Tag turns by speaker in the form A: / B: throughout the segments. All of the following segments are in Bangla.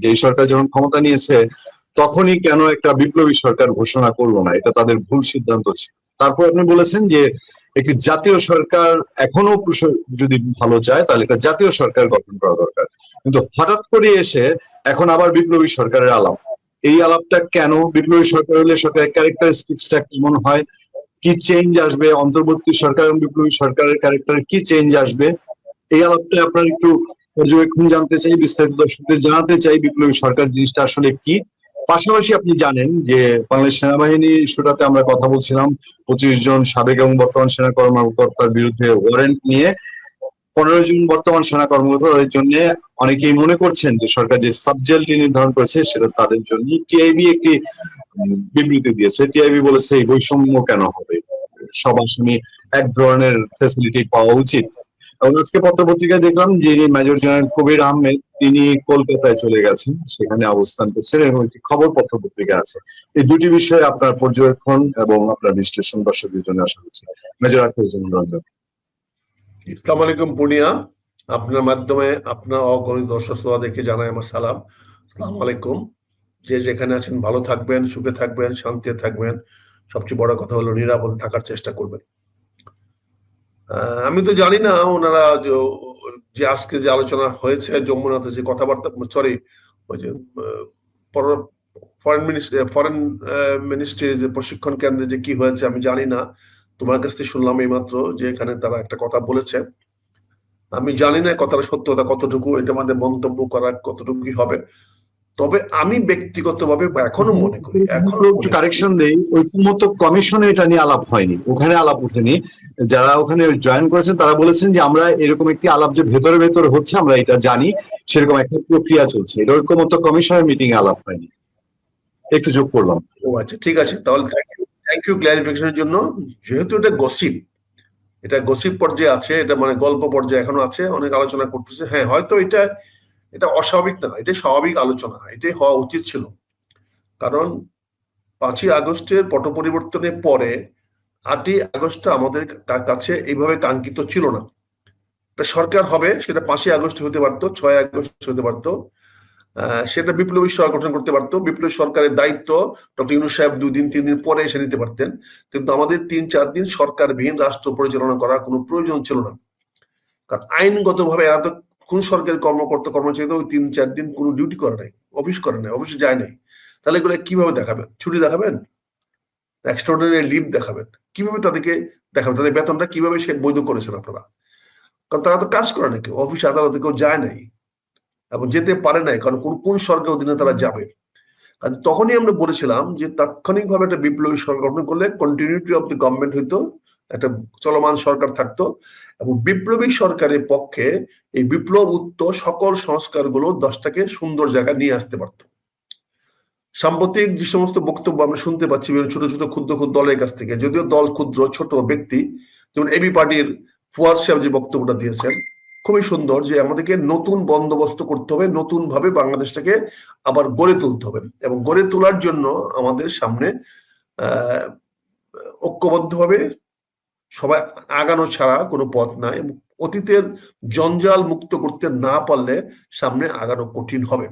A: যে এই সরকার যখন ক্ষমতা নিয়েছে তখনই কেন একটা বিপ্লবী সরকার ঘোষণা করলো না, এটা তাদের ভুল সিদ্ধান্ত ছিল। তারপর আপনি বলেছেন যে একটি জাতীয় সরকার এখনো যদি ভালো চায় তাহলে একটা জাতীয় সরকার গঠন করা দরকার, কিন্তু হঠাৎ করে এসে এখন আবার বিপ্লবী সরকারের আলাপ। এই আলাপটা কেন? বিপ্লবী সরকার হলে সরকারের ক্যারেক্টারিস্টিক্সটা কেমন হয়, কি চেঞ্জ আসবে, অন্তর্বর্তী সরকার এবং বিপ্লবী সরকারের ক্যারেক্টারে কি চেঞ্জ আসবে, এই আলাপটা আপনার একটু পর্যবেক্ষণ জানতে চাই, বিস্তারিত দর্শকদের জানাতে চাই বিপ্লবী সরকার জিনিসটা আসলে কি। পাশাপাশি আপনি জানেন যে বাংলাদেশ সেনাবাহিনী ইস্যুটাতে আমরা কথা বলছিলাম, 25 জন সাবেক এবং বর্তমান সেনা কর্মকর্তার বিরুদ্ধে ওয়ারেন্ট নিয়ে 15 জন বর্তমান সেনা কর্মকর্তা, তাদের জন্য অনেকেই মনে করছেন যে সরকার যে সাবজেক্টটি নির্ধারণ করেছে সেটা তাদের জন্য। টিআইবি একটি বিবৃতি দিয়েছে, টিআইবি বলেছে এই বৈষম্য কেন হবে, সব আসামি এক ধরনের ফ্যাসিলিটি পাওয়া উচিত। এবং আজকে পত্রপত্রিকায় দেখলাম যে মেজর জেনারেল কবির আহমেদ তিনি কলকাতায় চলে গেছেন, সেখানে অবস্থান করছেন এবং একটি খবর পত্রপত্রিকা আছে। এই দুটি বিষয়ে আপনার পর্যবেক্ষণ এবং আপনার বিশ্লেষণ দর্শকদের জন্য আশা করছি। মেজর আখতারুজ্জামান রঞ্জন।
B: আসসালামু আলাইকুম পূর্ণিয়া, আপনার মাধ্যমে আপনার অগণিত দর্শক শ্রোতাদেরকে জানাই আমার সালাম। আসসালামু আলাইকুম। যে যেখানে আছেন ভালো থাকবেন, সুখে থাকবেন, শান্তিতে থাকবেন, সবচেয়ে বড় কথা হলো নিরাপদে থাকার চেষ্টা করবেন। আমি তো জানি না ওনারা যে আজকে যে আলোচনা হয়েছে যমুনাতে, যে কথাবার্তা, সরি ওই যে ফরেন মিনিস্ট্রির যে প্রশিক্ষণ কেন্দ্রে যে কি হয়েছে আমি জানি না, তোমার কাছ থেকে শুনলাম এই মাত্র যে এখানে তারা একটা কথা বলেছে। আমি জানি না কথাটা সত্যতা কতটুকু, এটা আমাদের মন্তব্য করার কতটুকুই হবে। তবে আমি ব্যক্তিগতভাবে এখনো মনে করি,
A: একটু কারেকশন দেই, ঐক্যমত্য কমিশনে এটা নিয়ে আলাপ হয়নি, ওখানে আলাপ উঠেনি। যারা ওখানে জয়েন করেছেন তারা বলেছেন যে আমরা এরকম একটি আলাপ যে ভেতরে ভেতরে হচ্ছে আমরা এটা জানি, সেরকম একটা প্রক্রিয়া চলছে, এটা ঐক্যমত্য কমিশনের মিটিং এ আলাপ হয়নি। একটু যোগ করলাম।
B: ও আচ্ছা, ঠিক আছে, তাহলে থ্যাংক ইউ ক্লারিফিকেশনের জন্য। যেহেতু এটা গসিপ, এটা গসিপ পর্যায়ে আছে, এটা মানে গল্প পর্যায়ে এখনো আছে, অনেক আলোচনা করতেছে। হ্যাঁ, হয়তো এটা অস্বাভাবিক না, এটা স্বাভাবিক আলোচনা, এটাই হওয়া উচিত ছিল। কারণ 5ই আগস্টের পট পরিবর্তনের পরে 8ই আগস্ট আমাদের কাছে এইভাবে কাঙ্ক্ষিত ছিল না। একটা সরকার হবে, সেটা 5ই আগস্ট হতে পারতো, 6ই আগস্ট হতে পারতো, সেটা বিপ্লবী সরকার গঠন করতে পারতো। বিপ্লবী সরকারের দায়িত্ব ডক্টর ইউনূস সাহেব 2 দিন 3 দিন পরে এসে নিতে পারতেন, কিন্তু আমাদের 3-4 দিন সরকারবিহীন রাষ্ট্র পরিচালনা করার কোনো প্রয়োজন ছিল না। কারণ আইনগতভাবে এরা তো কোন সরকারি কর্মকর্তা কর্মচারী তো ওই 3-4 দিন কোনো ডিউটি করে নাই, অফিস করে নাই, অফিসে যায় নাই। তাহলে এগুলো কিভাবে দেখাবেন? ছুটি দেখাবেন, এক্সট্রাঅর্ডিনারি লিভ দেখাবেন, কিভাবে তাদেরকে দেখাবেন? তাদের বেতনটা কিভাবে সে বৈধ করেছেন আপনারা? কারণ তারা তো কাজ করে নাকি, অফিস আদালতে কেউ যায় নাই এবং যেতে পারে নাই, কারণ কোন সরকার অধীনে তারা যাবে। তখনই আমরা বলেছিলাম যে তাৎক্ষণিকভাবে একটা বিপ্লবী সরকার গঠন করলে কন্টিনিউটি অফ দ্য গভর্নমেন্ট হইতো, একটা চলমান সরকার থাকতো, এবং বিপ্লবী সরকারের পক্ষে এই বিপ্লব উত্তর সকল সংস্কারগুলো 10টাকে সুন্দর জায়গায় নিয়ে আসতে পারত। সাম্প্রতিক যে সমস্ত বক্তব্য আমরা শুনতে পাচ্ছি ছোট ছোট ক্ষুদ্র ক্ষুদ্র দলের কাছ থেকে, যদিও দল ক্ষুদ্র ছোট ব্যক্তি, যেমন এবি পার্টির ফুয়াদ সাহেব যে বক্তব্যটা দিয়েছেন খুবই সুন্দর, যে আমাদেরকে নতুন বন্দোবস্ত করতে হবে, নতুন ভাবে বাংলাদেশটাকে আবার গড়ে তুলতে হবে, এবং গড়ে তোলার জন্য আমাদের সামনে ঐক্যবদ্ধভাবে সবাই আগানো ছাড়া কোনো পথ নাই, এবং অতীতের জঞ্জাল মুক্ত করতে না পারলে সামনে আগানো কঠিন হবে।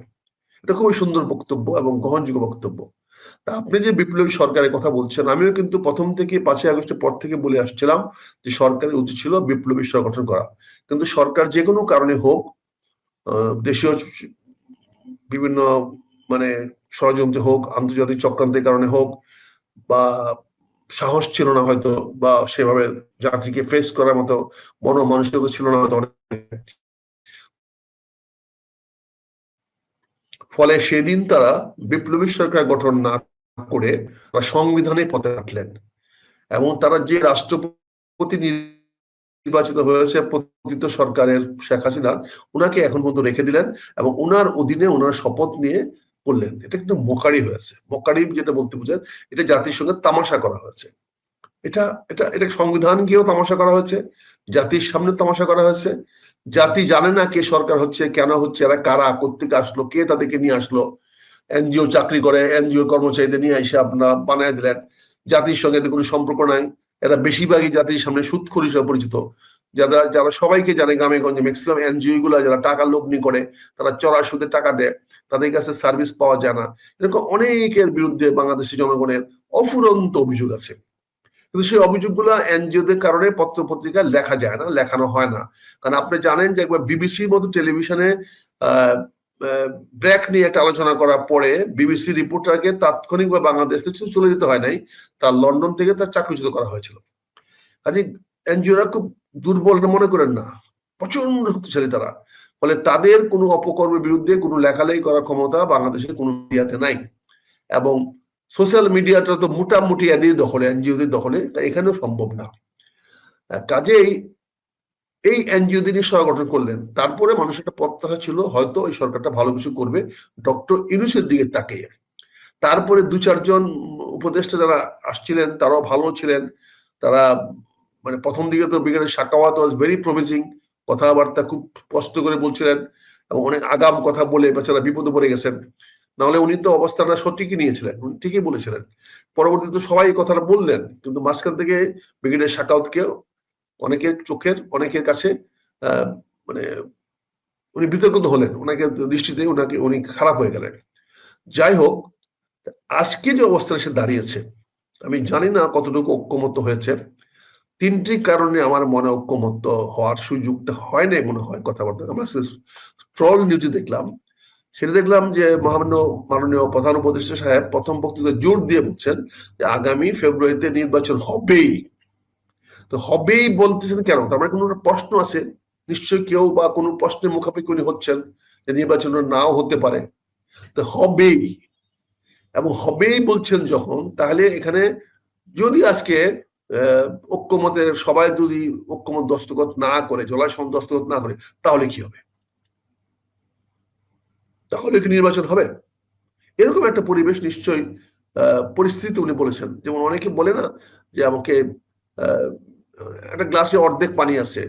B: এটা খুবই সুন্দর বক্তব্য এবং গ্রহণযোগ্য বক্তব্য। আপনি যে বিপ্লবী সরকারের কথা বলছেন, আমিও কিন্তু প্রথম থেকে 5ই আগস্টের পর থেকে বলে আসছিলাম যে সরকারের উচিত ছিল বিপ্লবী সরকার গঠন করা। কিন্তু সরকার যে কোনো কারণে হোক, দেশীয় বিভিন্ন মানে ষড়যন্ত্র হোক, আন্তর্জাতিক চক্রান্তের কারণে হোক, বা সাহস ছিল না হয়তো, বা সেভাবে জাতিকে ফেস করার মতো মনমানসিকতা ছিল না হয়তো, ফলে সেদিন তারা বিপ্লবী সরকার গঠন না করে সংবিধানে পথে হাঁটলেন, এবং তারা যে রাষ্ট্রপতি নির্বাচিত হয়েছে পতিত সরকারের শেখ হাসিনা, উনাকে এখন পর্যন্ত রেখে দিলেন এবং উনার অধীনে ওনার শপথ নিয়ে করলেন। এটা কিন্তু মোকারি হয়েছে। মোকারি যেটা বলতে বুঝেন, এটা জাতির সঙ্গে তামাশা করা হয়েছে। এটা এটা এটা সংবিধানকেও তামাশা করা হয়েছে, জাতির সামনে তামাশা করা হয়েছে। জাতি জানে না কে সরকার হচ্ছে, কেন হচ্ছে, এরা কারা, কোত্থেকে আসলো, কে তাদেরকে নিয়ে আসলো। এনজিও চাকরি করে, এনজিও কর্মচারীদের নিয়ে এসে আপনারা বানায় দিলেন। জাতির সঙ্গে কোনো সম্পর্ক নাই, এরা বেশিরভাগই জাতির সামনে সুদখোর হিসেবে পরিচিত, যারা যারা সবাইকে জানে গ্রামে গঞ্জে ম্যাক্সিমাম এনজিও গুলা যারা টাকা লগ্নি করে, তারা চড়া সুদে টাকা দেয়, তাদের কাছে সার্ভিস পাওয়া যায় না, এরকম অনেকের বিরুদ্ধে বাংলাদেশের জনগণের অফুরন্ত অভিযোগ আছে। কিন্তু সেই অভিযোগগুলো এনজিওদের কারণে পত্র পত্রিকায় লেখা যায় না, লেখানো হয় না। কারণ আপনি জানেন যে একবার বিবিসির মতো টেলিভিশনে ব্রেক নিয়ে একটা আলোচনা করার পরে বিবিসি রিপোর্টারকে তাৎক্ষণিকভাবে বাংলাদেশ থেকে চলে যেতে হয় নাই, তার লন্ডন থেকে তার চাকরিচ্যুত করা হয়েছিল। কাজে এনজিওরা খুব দুর্বল মনে করেন না, প্রচন্ড শক্তিশালী তারা। ফলে তাদের কোনো অপকর্মের বিরুদ্ধে কোনো লেখালেখি করার ক্ষমতা বাংলাদেশের কোনো মিডিয়াতে নাই। এবং সোশ্যাল মিডিয়াটা তো মোটামুটি এদের দখলে, এনজিওদের দখলে, তাই এখানেও সম্ভব না। কাজেই এই এনজিওদের সরকার গঠন করলেন, তারপরে মানুষের একটা প্রত্যাশা ছিল হয়তো এই সরকারটা ভালো কিছু করবে ডক্টর ইউনূসের দিকে তাকিয়ে। তারপরে 2-4 জন উপদেষ্টা যারা আসছিলেন তারাও ভালো ছিলেন। তারা মানে প্রথম দিকে তো brigadier Sakhawat was very promising, কথাবার্তা খুব স্পষ্ট করে বলছিলেন এবং অনেক আগাম কথা বলে বেচারা বিপদে পড়ে গেছেন। নাহলে উনি তো অবস্থাটা সঠিকই নিয়েছিলেন, উনি ঠিকই বলেছিলেন। পরবর্তীতে সবাই এই কথাটা বললেন, কিন্তু মাঝখান থেকে ব্রিগেডিয়ার সাখাওয়াতকে অনেকের কাছে মানে উনি বিতর্কিত হলেন, ওনাকে দৃষ্টিতে উনি খারাপ হয়ে গেলেন। যাই হোক, আজকে যে অবস্থায় সে দাঁড়িয়েছে, আমি জানি না কতটুকু ঐক্যমত্য হয়েছে। 3টি কারণে আমার মনে ঐক্যমত্য হওয়ার সুযোগটা হয় নাই মনে হয় কথাবার্তা। আমরা ট্রল নিউজে দেখলাম, সেটা দেখলাম যে মাননীয় প্রধান উপদেষ্টা সাহেব প্রথম বক্তৃতা জোর দিয়ে বলছেন যে আগামী ফেব্রুয়ারিতে নির্বাচন হবেই। তো হবেই বলতেছেন কেন? তার মানে কোনো প্রশ্ন আছে নিশ্চয়ই, কেউ বা কোনো প্রশ্নের মুখাপেক্ষি উনি হচ্ছেন যে নির্বাচন নাও হতে পারে। তো হবেই, এবং হবেই বলছেন যখন, তাহলে এখানে যদি আজকে ঐক্যমতের সবাই যদি ঐক্যমত দস্তখত না করে, জলাশয় দস্তখত না করে, তাহলে কি হবে? তাহলে কি নির্বাচন হবে? এরকম একটা পরিবেশ নিশ্চয়ই, পরিস্থিতি উনি বলেছেন। যেমন অনেকে বলে না যে আমাকে একটা গ্লাসে অর্ধেক পানি আছে,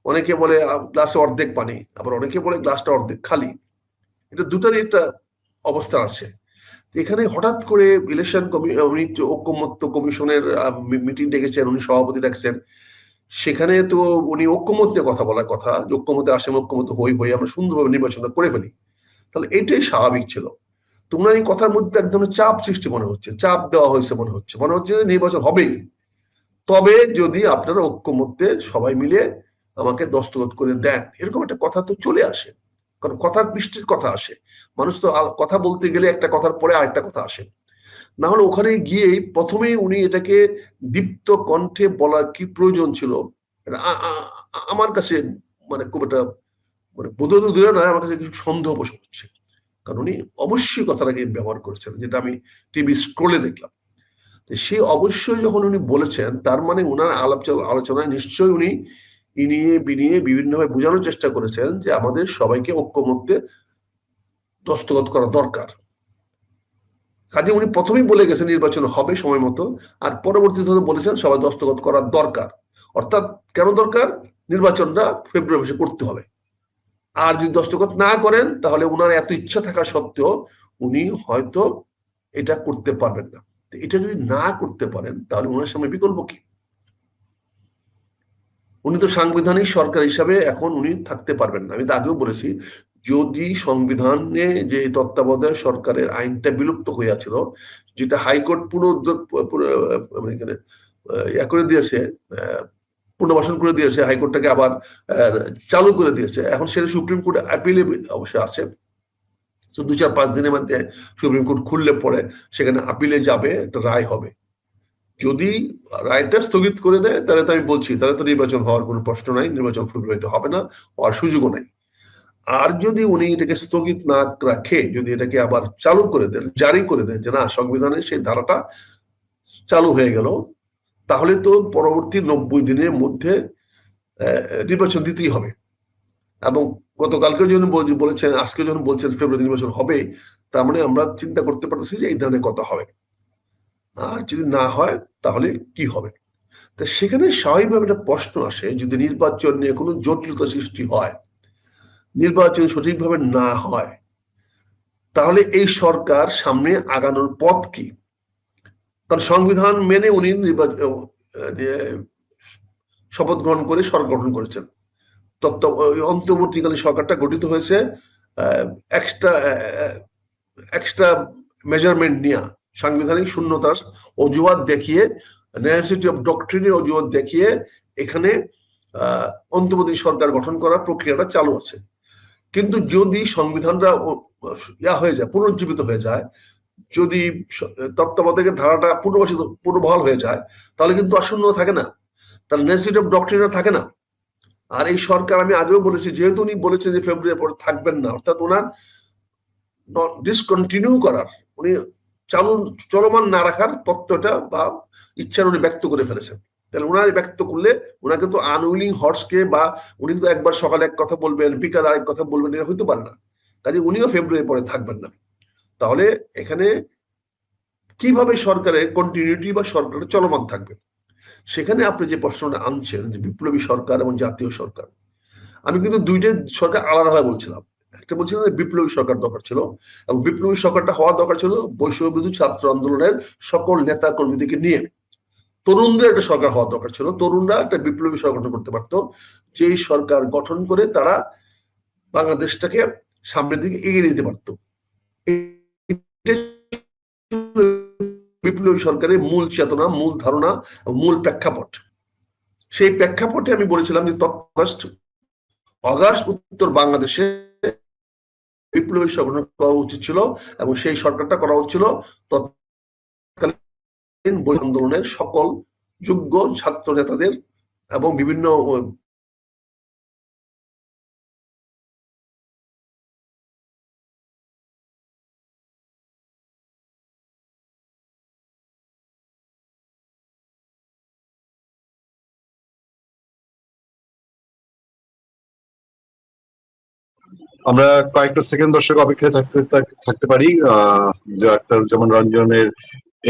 B: অনেকে বলে গ্লাসে অর্ধেক পানি, আবার অনেকে বলে গ্লাসটা অর্ধেক খালি। এটা দুটারই একটা অবস্থা আছে। এখানে হঠাৎ করে ইলেকশন উনি ঐক্যমত্য কমিশনের মিটিং ডেকেছেন, উনি সভাপতি রাখছেন। সেখানে তো উনি ঐক্যমত্যে কথা বলার কথা, ঐক্যমতে আসেন, ঐক্যমত হই আমরা সুন্দরভাবে নির্বাচনটা করে ফেলি। তাহলে এটাই স্বাভাবিক ছিল। তোমরা এই কথার মধ্যে এক ধরনের চাপ সৃষ্টি মনে হচ্ছে, চাপ দেওয়া হয়েছে মনে হচ্ছে যে নির্বাচন হবেই, তবে যদি আপনারা ঐক্যমত্যে সবাই মিলে আমাকে দস্তখত করে দেন, এরকম একটা কথা তো চলে আসে। কারণ কথার বৃষ্টির কথা আসে, মানুষ তো কথা বলতে গেলে একটা কথার পরে আরেকটা কথা আসে। না হলে ওখানে গিয়েই প্রথমেই উনি এটাকে দীপ্ত কণ্ঠে বলার কি প্রয়োজন ছিল, আমার কাছে মানে খুব একটা মানে বোধ দূরে নয়, আমার কাছে কিছু সন্দেহ বসে হচ্ছে। কারণ উনি অবশ্যই কথাটাকে ব্যবহার করেছেন, যেটা আমি টিভি স্ক্রোলে দেখলাম। সে অবশ্যই যখন উনি বলেছেন, তার মানে উনার আলোচনায় নিশ্চয়ই উনি ইনিয়ে বিনিয়ে বিভিন্নভাবে বোঝানোর চেষ্টা করেছেন যে আমাদের সবাইকে ঐক্যমত্যে দস্তখত করা দরকার। কাজে উনি প্রথমেই বলে গেছেন নির্বাচন হবে সময় মতো, আর পরবর্তীতে বলেছেন সবাই দস্তখত করার দরকার। অর্থাৎ কেন দরকার? নির্বাচনটা ফেব্রুয়ারি মাসে করতে হবে। আর যদি দস্তখত না করেন, তাহলে উনার এত ইচ্ছা থাকা সত্ত্বেও উনি হয়তো এটা করতে পারবেন না। এটা যদি না করতে পারেন, তাহলে ওনার সামনে বিকল্প কি? উনি তো সাংবিধানিক সরকার হিসাবে এখন উনি থাকতে পারবেন না। আমি তো আগেও বলেছি, যদি সংবিধানে যে তত্ত্বাবধায়ক সরকারের আইনটা বিলুপ্ত হয়েছিল, যেটা হাইকোর্ট করে দিয়েছে, পুনর্বাসন করে দিয়েছে, হাইকোর্টটাকে আবার চালু করে দিয়েছে, এখন সেটা সুপ্রিম কোর্টে আপিলে অবশ্যই আছে। তো 2-4-5 দিনের মধ্যে সুপ্রিম কোর্ট খুললে পরে সেখানে আপিলে যাবে, একটা রায় হবে। যদি রায়টা স্থগিত করে দেয়, তাহলে তো আমি বলছি, তাহলে তো নির্বাচন হওয়ার কোনো প্রশ্ন নাই, নির্বাচন ফেব্রুয়ারিতে হবে না, হওয়ার সুযোগও নাই। আর যদি উনি এটাকে স্থগিত না রাখে, যদি এটাকে আবার চালু করে দেন, জারি করে দেন যে না, সংবিধানের সেই ধারাটা চালু হয়ে গেল, তাহলে তো পরবর্তী 90 দিনের মধ্যে নির্বাচন দিতেই হবে। এবং গতকালকে যখন বলেছেন, আজকে যখন বলছেন ফেব্রুয়ারি নির্বাচন হবে, তার মানে আমরা চিন্তা করতে পারতেছি যে এই ধরনের কথা হবে। আর যদি না হয়, তাহলে কি হবে? তা সেখানে স্বাভাবিকভাবে একটা প্রশ্ন আসে, যদি নির্বাচন নিয়ে কোনো জটিলতা সৃষ্টি হয়, নির্বাচন সঠিকভাবে না হয়, তাহলে এই সরকার সামনে আগানোর পথ কি? কারণ সংবিধান মেনে উনি শপথ গ্রহণ করে সরকার গঠন করেছেন। অন্তর্বর্তীকালীন সরকারটা গঠিত হয়েছে এক্সট্রা এক্সট্রা মেজারমেন্ট নিয়ে, সাংবিধানিক শূন্যতার অজুহাত দেখিয়ে, নেসেসিটি অফ ডক্ট্রিনের অজুহাত দেখিয়ে এখানে অন্তর্বর্তী সরকার গঠন করার প্রক্রিয়াটা চালু আছে। কিন্তু যদি সংবিধানটা হয়ে যায়, পুনরুজ্জীবিত হয়ে যায়, যদি তত্ত্বাবধায়কের ধারাটা পুনর্বহাল হয়ে যায়, তাহলে কিন্তু আসন্ন থাকে না, তার নেসেসিটি অফ ডক্ট্রিন থাকে না। আর এই সরকার, আমি আগেও বলেছি, যেহেতু উনি বলেছেন যে ফেব্রুয়ারি পরে থাকবেন না, অর্থাৎ ওনার ডিসকন্টিনিউ করার, উনি চলমান না রাখার তত্ত্বটা বা ইচ্ছা উনি ব্যক্ত করে ফেলেছেন। তাহলে ওনার ব্যক্ত করলে ওনার কিন্তু আনউইলিং হর্সকে, বা উনি তো একবার সকালে এক কথা বলবেন, বিকাল আরেক কথা বলবেন, এটা হইতে পারে না। কাজে উনিও ফেব্রুয়ারি পরে থাকবেন না। তাহলে এখানে কিভাবে সরকারের কন্টিনিউটি বা সরকারের চলমান থাকবে? সেখানে আপনি যে প্রশ্নটা আনছেন যে বিপ্লবী সরকার এবং জাতীয় সরকার, আমি কিন্তু দুইটা সরকার আলাদাভাবে বলছিলাম। একটা বলছিলাম যে বিপ্লবী সরকার দরকার ছিল, এবং বিপ্লবী সরকারটা হওয়া দরকার ছিল বৈষম্য বিরোধী ছাত্র আন্দোলনের সকল নেতা কর্মীদেরকে নিয়ে। তরুণদের একটা সরকার হওয়া দরকার ছিল, তরুণরা একটা বিপ্লবী সরকার গঠন করতে পারতো, যেই সরকার গঠন করে তারা বাংলাদেশটাকে সামনের দিকে এগিয়ে নিতে পারতো। বিপ্লবী সরকারের মূল চেতনা, মূল ধারণা, মূল প্রেক্ষাপট। সেই প্রেক্ষাপটে আমি বলেছিলাম যে অগাস্ট উত্তর বাংলাদেশে বিপ্লবী সরকার করা উচিত ছিল, এবং সেই সরকারটা করা হচ্ছিল তৎকালীন আন্দোলনের সকল যোগ্য ছাত্র নেতাদের এবং বিভিন্ন
A: আমরা কয়েকটা সেকেন্ড দর্শক অপেক্ষায় থাকতে পারি। যেমন রঞ্জনের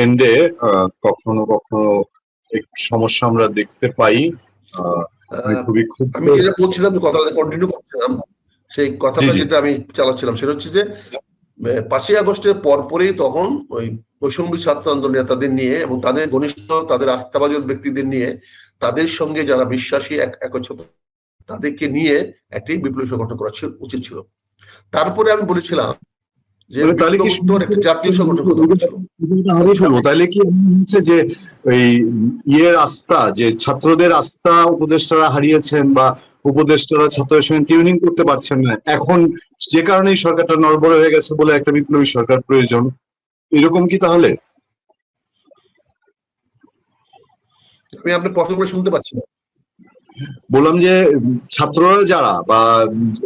A: এন্ডে কখনো কখনো একটু সমস্যা আমরা দেখতে পাই। খুবই খুব
B: আমি যেটা বলছিলাম, কথাটা কন্টিনিউ করছিলাম, সেই কথাটা যেটা আমি চালাচ্ছিলাম সেটা হচ্ছে যে 5ই আগস্টের পরপরই তখন ওই বৈষম্য ছাত্র আন্দোলন নেতাদের নিয়ে এবং তাদের ঘনিষ্ঠ, তাদের আস্থাভাজন ব্যক্তিদের নিয়ে, তাদের সঙ্গে যারা বিশ্বাসী একত্রিত, তাদেরকে নিয়ে একটি বিপ্লবী সংগঠন করা উচিত ছিল। তারপরে আমি বলেছিলাম যে জাতীয় সংগঠন
A: তাহলে কি হচ্ছে যে ওই ইয়ের আস্থা, যে ছাত্রদের আস্থা উপদেষ্টারা হারিয়েছেন, বা উপদেষ্টারা ছাত্রদের সঙ্গে টিউনিং করতে পারছেন না, এখন যে কারণেই সরকারটা নড়বড়ে হয়ে গেছে বলে একটা বিপ্লবী সরকার প্রয়োজন, এরকম কি? তাহলে
B: আমি আপনার প্রশ্নগুলো শুনতে পাচ্ছি না।
A: বললাম যে ছাত্ররা যারা বা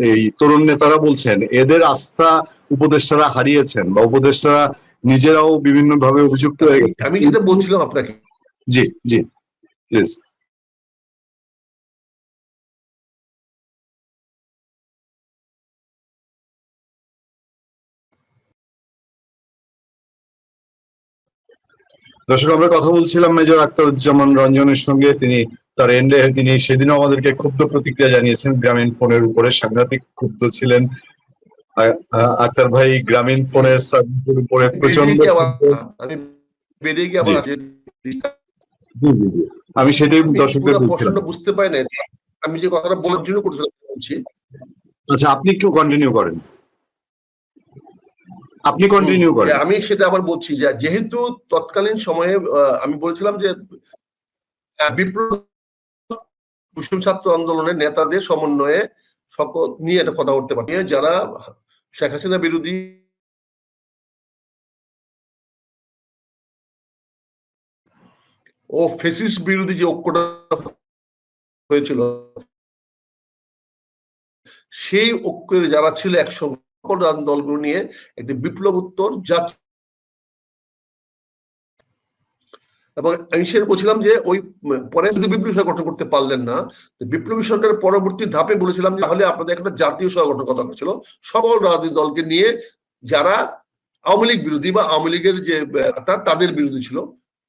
A: এই তরুণ নেতারা বলছেন এদের আস্থা উপদেষ্টারা হারিয়েছেন, বা উপদেষ্টারা নিজেরাও বিভিন্ন ভাবে অভিযুক্ত হয়ে গেছে।
B: আমি যেটা বলছিলাম আপনাকে,
A: জি জি প্লিজ। দর্শক, আমরা কথা বলছিলাম মেজর আখতারুজ্জামান রঞ্জনের সঙ্গে। তিনি সেদিনও আমাদেরকে ক্ষুব্ধ প্রতিক্রিয়া জানিয়েছেন গ্রামীণ ফোনের উপরে, সাংঘাতিক ক্ষুব্ধ ছিলেন। আক্তার ভাই গ্রামীণ ফোনের সার্ভিসের উপরে প্রচন্ড, আমি সেটাই দর্শকদের বলছিলাম।
B: বুঝতে পারি না, আমি যে কথাটা বলার করছিলাম বলছি।
A: আচ্ছা, আপনি একটু কন্টিনিউ করেন,
B: আমি সেটা আবার বলছি যে যেহেতু তৎকালীন সময়ে আমি বলেছিলাম যে বিপ্লব ছাত্র আন্দোলনের নেতাদের সমন্বয়ে সকল নিয়ে একটা কথা বলতে পারি, যারা শেখ হাসিনা বিরোধী ও ফেসিস্ট বিরোধী যে ঐক্যটা হয়েছিল, সেই ঐক্যের যারা ছিল একসঙ্গে দলগুলো নিয়ে একটি বিপ্লবোত্তর জাতীয়, এবং আমি সেটা বলছিলাম যে ওই পরে যদি বিপ্লবী সরকার গঠন করতে পারলেন না, বিপ্লবী সরকারের পরবর্তী ধাপে বলেছিলাম যে তাহলে আপনাদের একটা জাতীয় সরকার গঠন কথা ছিল সকল রাজনৈতিক দলকে নিয়ে, যারা আওয়ামী লীগ বিরোধী বা আওয়ামী লীগের যে তাদের বিরোধী ছিল,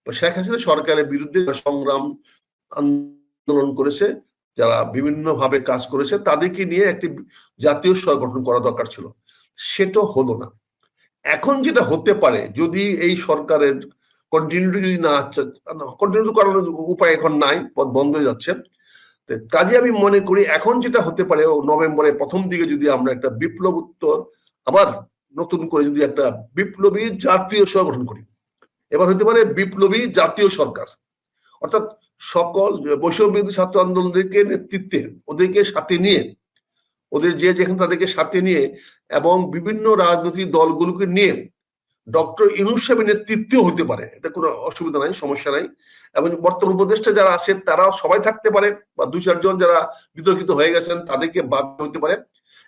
B: শেখ হাসিনা সরকারের বিরুদ্ধে সংগ্রাম আন্দোলন করেছে, যারা বিভিন্ন ভাবে কাজ করেছে, তাদেরকে নিয়ে একটি জাতীয় সরকার গঠন করা দরকার ছিল। সেটা হলো না। এখন যেটা হতে পারে, যদি এই সরকারের কন্টিনিউটি যদি না কন্টিনিউ করানোর উপায় এখন নাই, পথ বন্ধ হয়ে যাচ্ছে। কাজে আমি মনে করি এখন যেটা হতে পারে নভেম্বরের প্রথম দিকে যদি আমরা একটা বিপ্লব উত্তর আবার নতুন করে যদি একটা বিপ্লবী জাতীয় সরকার গঠন করি, এবার হতে পারে বিপ্লবী জাতীয় সরকার, অর্থাৎ সকল বৈষম্য বিরোধী ছাত্র আন্দোলনকে নেতৃত্বে ওদেরকে সাথে নিয়ে, ওদের যে যেখানে তাদেরকে সাথে নিয়ে এবং বিভিন্ন রাজনৈতিক দলগুলোকে নিয়ে ডক্টর ইউনূস সাহেবের নেতৃত্বেও হতে পারে, এটা কোনো অসুবিধা নাই, সমস্যা নাই। এবং বর্তমান উপদেষ্টা যারা আছে তারা সবাই থাকতে পারে, বা 2-4 জন যারা বিতর্কিত হয়ে গেছেন তাদেরকে বাদ হতে পারে।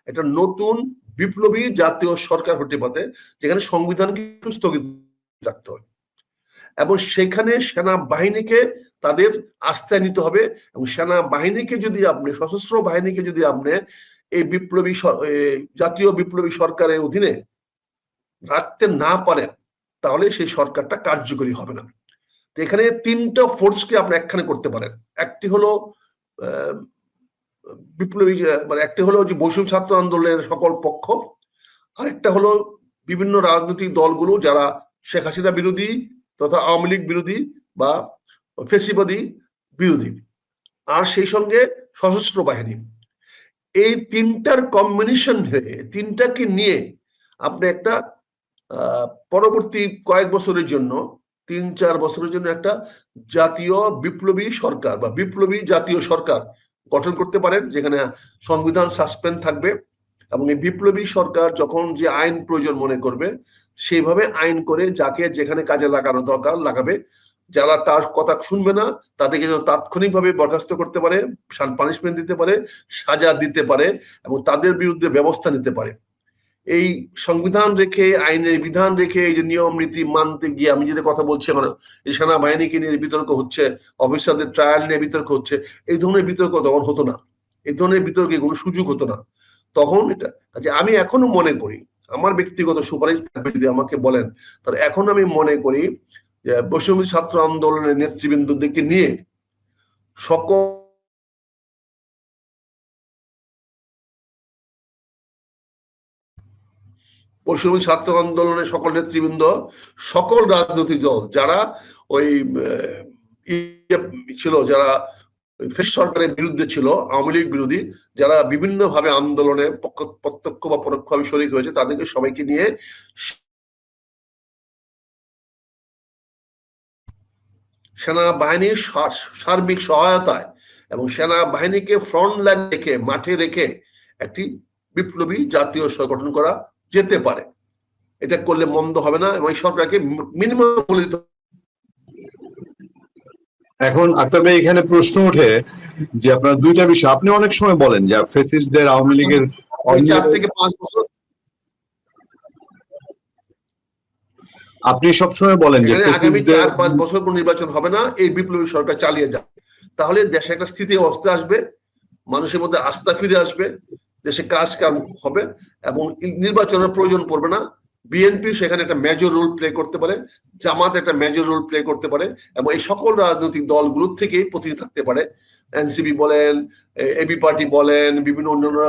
B: একটা নতুন বিপ্লবী জাতীয় সরকার হতে পারে যেখানে সংবিধানকে স্থগিত রাখতে হবে এবং সেখানে সেনাবাহিনীকে তাদের আস্থায় নিতে হবে। এবং সেনাবাহিনীকে যদি আপনি, সশস্ত্র বাহিনীকে যদি আপনি এই বিপ্লবী জাতীয় বিপ্লবী সরকারের অধীনে রাখতে না পারেন তাহলে সেই সরকারটা কার্যকরী হবে না। তো এখানে 3টা ফোর্সকে আপনি একখানে করতে পারেন। একটি হলো বিপ্লবী, মানে একটি হলো যে বৈষম্য ছাত্র আন্দোলনের সকল পক্ষ, আরেকটা হলো বিভিন্ন রাজনৈতিক দলগুলো যারা শেখ হাসিনা বিরোধী তথা আওয়ামী লীগ বিরোধী বা ফেসিবাদী বিরোধী, আর সেই সঙ্গে সশস্ত্র বাহিনী। এই 3টার কম্বিনেশন হয়ে, 3টাকে নিয়ে আপনি একটা পরবর্তী কয়েক বছরের জন্য, 3-4 বছরের জন্য একটা জাতীয় বিপ্লবী সরকার বা বিপ্লবী জাতীয় সরকার গঠন করতে পারেন, যেখানে সংবিধান সাসপেন্ড থাকবে এবং এই বিপ্লবী সরকার যখন যে আইন প্রয়োজন মনে করবে সেইভাবে আইন করে যাকে যেখানে কাজে লাগানো দরকার লাগাবে। যারা তার কথা শুনবে না তাদেরকে তাৎক্ষণিকভাবে বরখাস্ত করতে পারে, পানিশমেন্ট দিতে পারে, সাজা দিতে পারে এবং তাদের বিরুদ্ধে ব্যবস্থা নিতে পারে। এই সংবিধান রেখে, আইনের বিধান রেখে, এই যে নিয়ম নীতি মানতে গিয়ে আমি যেটা কথা বলছি এখন, এই সেনাবাহিনীকে নিয়ে বিতর্ক হচ্ছে, অফিসারদের ট্রায়াল নিয়ে বিতর্ক হচ্ছে, এই ধরনের বিতর্ক তখন হতো না, এই ধরনের বিতর্কে কোনো সুযোগ হতো না তখন। এটা আমি এখনো মনে করি, আমার ব্যক্তিগত সুপারিশ থাকবে যদি আমাকে বলেন, তাহলে এখন আমি মনে করি যে বৈষম্য ছাত্র আন্দোলনের নেতৃবৃন্দদেরকে নিয়ে সকল বৈষম্য ছাত্র আন্দোলনের সকল নেতৃবৃন্দ, সকল রাজনৈতিক দল যারা ওই ছিল, যারা সরকারের বিরুদ্ধে ছিল, আওয়ামী লীগ বিরোধী, যারা বিভিন্ন ভাবে আন্দোলনে প্রত্যক্ষ বা পরোক্ষভাবে শরীক হয়েছে, তাদেরকে সবাইকে নিয়ে সেনাবাহিনীর সার্বিক সহায়তায় এবং সেনাবাহিনীকে ফ্রন্ট লাইন রেখে, মাঠে রেখে একটি বিপ্লবী জাতীয় সরকার গঠন করা যেতে পারে। এটা করলে মন্দ হবে না এবং এই সরকারকে মিনিমাম বলে দিতে।
A: এখন আক্তার ভাই, এখানে প্রশ্ন ওঠে যে আপনার 2টা বিষয় আপনি অনেক সময় বলেন যে ফ্যাসিস্টদের, আওয়ামী লীগের
B: 4 থেকে 5 বছর
A: আপনি সবসময় বলেন যে
B: আগামী 4-5 বছর কোন নির্বাচন হবে না, এই বিপ্লবী সরকার চালিয়ে যাবে, তাহলে দেশে একটা স্থিতি অবস্থা আসবে, মানুষের মধ্যে আস্থা ফিরে আসবে, দেশে কাজ কাম হবে এবং নির্বাচনের প্রয়োজন পড়বে না। বিএনপি সেখানে একটা মেজর রোল প্লে করতে পারে, জামাত একটা মেজর রোল প্লে করতে পারে এবং এই সকল রাজনৈতিক দলগুলোর থেকেই প্রতিনিধি থাকতে পারে। এনসিপি বলেন, এবি পার্টি বলেন, বিভিন্ন অন্যান্য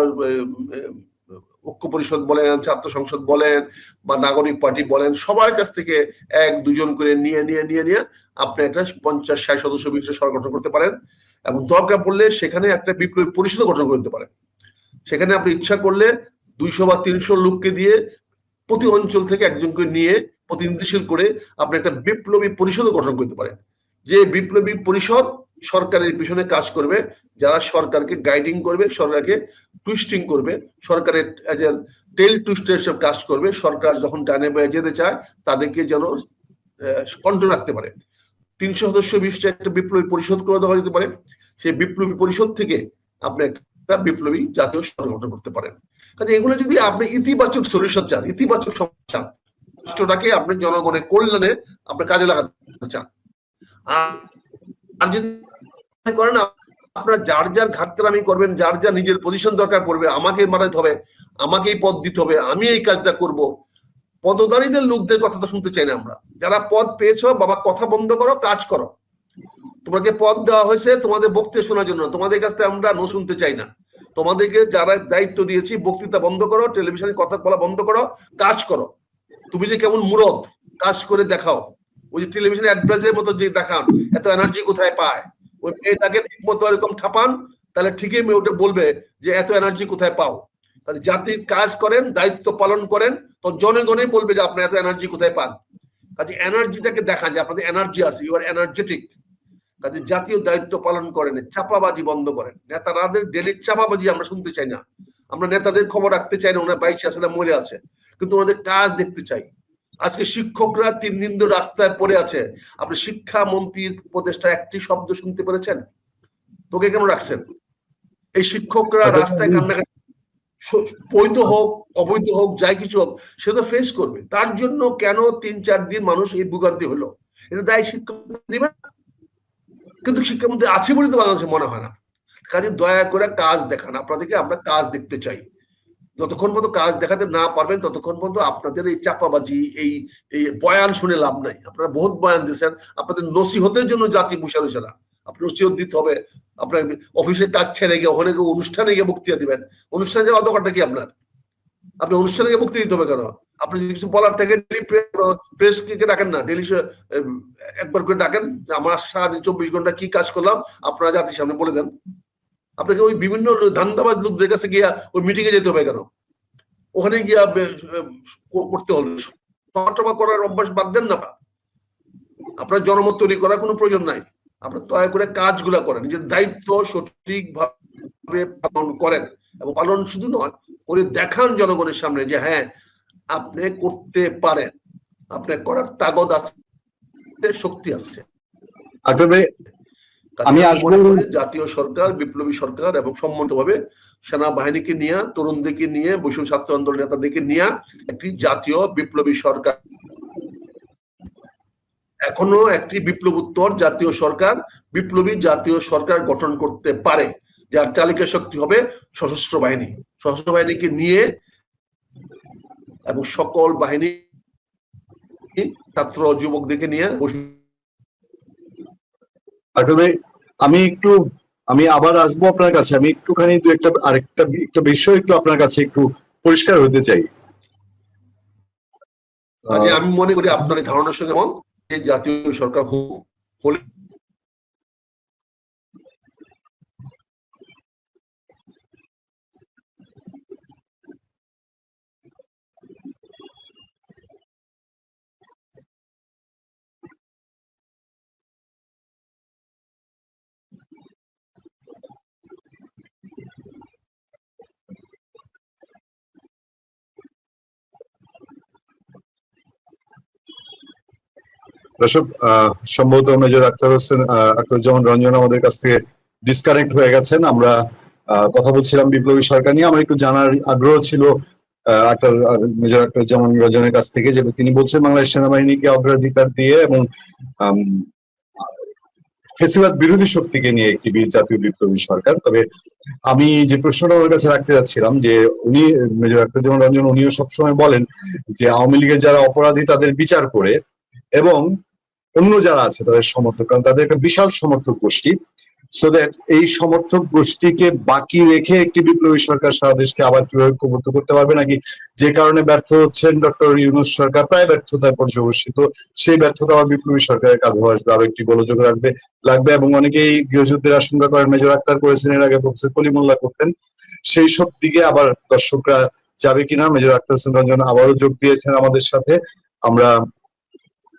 B: ঐক্য পরিষদ বলেন, ছাত্র সংসদ বলেন বা নাগরিক পার্টি বলেন, সবার কাছ থেকে 1-2 জন করে নিয়ে আপনি একটা 50-60 সদস্য বিশিষ্ট সরকার গঠন করতে পারেন এবং দরকার পড়লে সেখানে একটা বিপ্লবী পরিষদ গঠন করতে পারেন। সেখানে আপনি ইচ্ছা করলে 200 বা 300 লোককে দিয়ে প্রতি অঞ্চল থেকে একজনকে নিয়ে প্রতিনিধিশীল করে আপনি একটা বিপ্লবী পরিষদ গঠন করতে পারেন, যে বিপ্লবী পরিষদ সরকারের পিছনে কাজ করবে, যারা সরকারকে গাইডিং করবে, সরকারকে টুইস্টিং করবে, সরকারের টেল টুইস্টের সব কাজ করবে, সরকার যখন ডানে বয়ে যেতে চায় তাদেরকে যেন কন্ট্রোল রাখতে পারে। 300 সদস্য বিশিষ্ট একটা বিপ্লবী পরিষদ করে দেওয়া যেতে পারে। সেই বিপ্লবী পরিষদ থেকে আপনি একটা বিপ্লবী জাতীয় সরকার গঠন করতে পারেন। কাজে এগুলো যদি আপনি ইতিবাচক সলিউশন চান, ইতিবাচক সমাধান, রাষ্ট্রটাকে আপনি জনগণের কল্যাণে আপনি কাজে লাগাতে চান, আর যদি করেন আপনারা যার যার ঘাটতারামি করবেন, যার যার নিজের পজিশন দরকার পড়বে, আমাকে মারাতে হবে, আমাকেই পদ দিতে হবে, আমি এই কাজটা করব, পদধারীদের লোকদের কথা তো শুনতে চাই না আমরা। যারা পদ পেয়েছো বাবা, কথা বন্ধ করো, কাজ করো। তোমাকে পদ দেওয়া হয়েছে তোমাদের বক্তৃতা শোনার জন্য, তোমাদের কাছ থেকে আমরা নো শুনতে চাই না। তোমাদেরকে যারা দায়িত্ব দিয়েছি, বক্তৃতা বন্ধ করো, টেলিভিশনে কথা বলা বন্ধ করো, কাজ করো। তুমি যে কেমন মুরদ, কাজ করে দেখাও। ওই যে টেলিভিশন অ্যাডভার্টাইজের মতো যে দেখান এত এনার্জি কোথায় পায়, ওই মেয়েটাকে ঠিক মতো এরকম ঠাপান, তাহলে ঠিকই মেয়ে ওটা বলবে যে এত এনার্জি কোথায় পাও। তাহলে জাতির কাজ করেন, দায়িত্ব পালন করেন, তো জনগণই বলবে যে আপনি এত এনার্জি কোথায় পান। কাজে এনার্জিটাকে দেখান যে আপনাদের এনার্জি আছে, ইউ আর এনার্জেটিক। কাজে জাতীয় দায়িত্ব পালন করেন, চাপাবাজি বন্ধ করেন। নেতারাদের ডেলি চাপাবাজি আমরা শুনতে চাই না, আমরা নেতাদের খবর রাখতে চাই না, ওনার বাইশে আছে না মরে আছে, কিন্তু ওনাদের কাজ দেখতে চাই। আজকে শিক্ষকরা 3 দিন ধরে রাস্তায় পড়ে আছে, আপনি শিক্ষামন্ত্রীর উপদেষ্টা একটি শব্দ শুনতে পেরেছেন? তোকে কেন রাখছেন? এই শিক্ষকরা রাস্তায় কান্নাকাটি, বৈধ হোক অবৈধ হোক যাই কিছু হোক, সে তো ফেস করবে। তার জন্য কেন 3-4 দিন মানুষ এই ভোগান্তি হলো, এটা দায় শিক্ষক নেবে। কিন্তু শিক্ষামন্ত্রী আছে বলে তো বাংলাদেশে মনে হয় না। কাজে দয়া করে কাজ দেখান, আপনাদেরকে আমরা কাজ দেখতে চাই। যতক্ষণ পর্যন্ত কাজ দেখাতে না পারবেন ততক্ষণ পর্যন্ত আপনাদের এই চাপাবাজি, এই এই বয়ান শুনে লাভ নাই। আপনারা বহুত বয়ান দিচ্ছেন, আপনাদের নসিহতের জন্য জাতি বসে রয়েছে না। আপনি নসিহত দিতে হবে, আপনার অফিসের কাজ ছেড়ে গিয়ে ওখানে গিয়ে অনুষ্ঠানে গিয়ে বক্তৃতা দিবেন। অনুষ্ঠানে যাওয়া দরকারটা কি আপনার? আপনি অনুষ্ঠানে গিয়ে বক্তৃতা দিতে হবে কেন? আপনি যদি কিছু বলার থেকে প্রেস কে ডাকেন না, ডেলি একবার করে ডাকেন, আমার সারাদিন 24 ঘন্টা কি কাজ করলাম আপনারা জাতির সামনে বলে দেন। আপনাকে ওই বিভিন্ন ধান্দাবাজ লোকদের কাছে গিয়া ওই মিটিং এ যেতে হবে কেন? ওখানে গিয়া করতে হবে। সভা করার অভ্যাস বাদ দেন না। আপনার জনমত তৈরি করার কোনো প্রয়োজন নাই। আপনার দয়া করে কাজগুলা করেন, নিজের দায়িত্ব সঠিকভাবে পালন করেন, এবং পালন শুধু নয় করে দেখান জনগণের সামনে যে হ্যাঁ আপনি করতে পারেন, আপনি করার তাগদ আছে, শক্তি আছে। আমি আসলে জাতীয় সরকার, বিপ্লবী সরকার এবং সম্মিলিতভাবে সেনাবাহিনীকে নিয়ে, তরুণদেরকে নিয়ে, বৈষম্য ছাত্র আন্দোলন নেতাদেরকে নিয়ে একটি জাতীয় বিপ্লবী সরকার, এখনো একটি বিপ্লবোত্তর জাতীয় সরকার, বিপ্লবী জাতীয় সরকার গঠন করতে পারে, যার চালিকা শক্তি হবে সশস্ত্র বাহিনী। সশস্ত্র বাহিনীকে নিয়ে এবং সকল বাহিনী, ছাত্র যুবকদেরকে নিয়ে।
A: আমি আবার আসবো আপনার কাছে, আমি একটুখানি আরেকটা বিষয় একটু আপনার কাছে একটু পরিষ্কার হতে চাই।
B: আমি মনে করি আপনার এই ধারণার সঙ্গে জাতীয় সরকার হলে
A: দর্শক, সম্ভবত মেজর আখতারুজ্জামান রঞ্জন আমাদের কাছ থেকে ডিসকানেক্ট হয়ে গেছেন। আমরা কথা বলছিলাম বিপ্লবী সরকার নিয়ে। আমার একটু জানার আগ্রহ ছিল মেজর আখতারুজ্জামান রঞ্জনের কাছ থেকে, যে তিনি বলছেন বাংলাদেশ সেনাবাহিনীকে অগ্রাধিকার দিয়ে এবং ফেসিবাদ বিরোধী শক্তিকে নিয়ে একটি জাতীয় বিপ্লবী সরকার। তবে আমি যে প্রশ্নটা ওর কাছে রাখতে যাচ্ছিলাম, যে উনি মেজর আখতারুজ্জামান রঞ্জন উনিও সবসময় বলেন যে আওয়ামী লীগের যারা অপরাধী তাদের বিচার করে, এবং অন্য যারা আছে তাদের সমর্থক, কারণ তাদের একটা বিশাল সমর্থক গোষ্ঠী, সো দ্যাট এই সমর্থক গোষ্ঠীকে বাকি রেখে একটি বিপ্লবী সরকার সারা দেশকে আবার কিভাবে ঐক্যবদ্ধ করতে পারবে, নাকি যে কারণে ব্যর্থ হচ্ছেন ডক্টর ইউনূস সরকার, প্রায় ব্যর্থতায় পর্যবসিত, সেই ব্যর্থতা আবার বিপ্লবী সরকারের কাঁধে আসবে, আরো একটি গোলযোগ লাগবে। এবং অনেকেই গৃহযুদ্ধের আশঙ্কা করেন, মেজর আক্তার করেছেন, এর আগে প্রফেসর কলিমুল্লাহ করতেন, সেই সব দিকে আবার দর্শকরা যাবে কিনা। মেজর আখতার হোসেন রঞ্জন আবারও যোগ দিয়েছেন আমাদের সাথে। আমরা